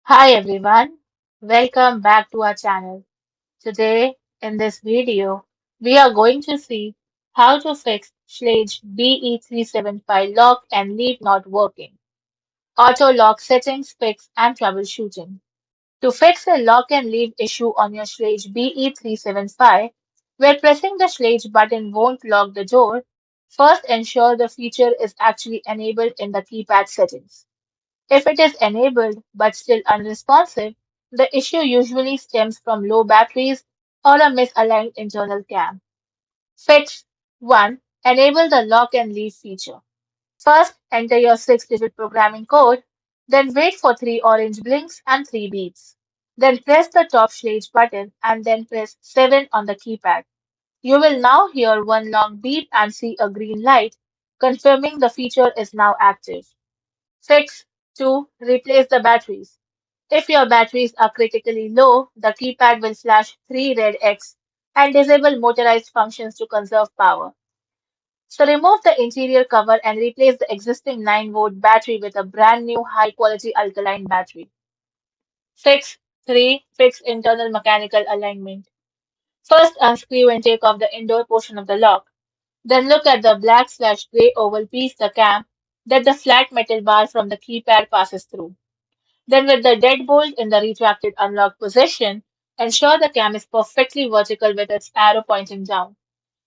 Hi everyone, welcome back to our channel. Today in this video, we are going to see how to fix Schlage BE375 lock and leave not working, auto lock settings fix and troubleshooting. To fix a lock and leave issue on your Schlage BE375, where pressing the Schlage button won't lock the door, first ensure the feature is actually enabled in the keypad settings. If it is enabled but still unresponsive, the issue usually stems from low batteries or a misaligned internal cam. Fix 1. Enable the lock and leave feature. First, enter your 6-digit programming code, then wait for 3 orange blinks and 3 beeps. Then press the top Schlage button and then press 7 on the keypad. You will now hear one long beep and see a green light, confirming the feature is now active. Fix 2. Replace the batteries. If your batteries are critically low, the keypad will flash 3 red X and disable motorized functions to conserve power. So remove the interior cover and replace the existing 9-volt battery with a brand new high-quality alkaline battery. Fix 3. Fix internal mechanical alignment. First, unscrew and take off the indoor portion of the lock. Then look at the black/gray oval piece, the cam, that the flat metal bar from the keypad passes through. Then with the deadbolt in the retracted unlock position, ensure the cam is perfectly vertical with its arrow pointing down.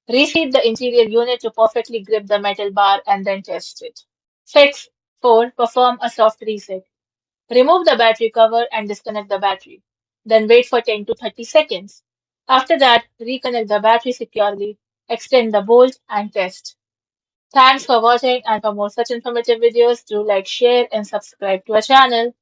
Reseat the interior unit to perfectly grip the metal bar and then test it. Fix 4. Perform a soft reset. Remove the battery cover and disconnect the battery. Then wait for 10 to 30 seconds. After that, reconnect the battery securely, extend the bolt, and test. Thanks for watching, and for more such informative videos, do like, share, and subscribe to our channel.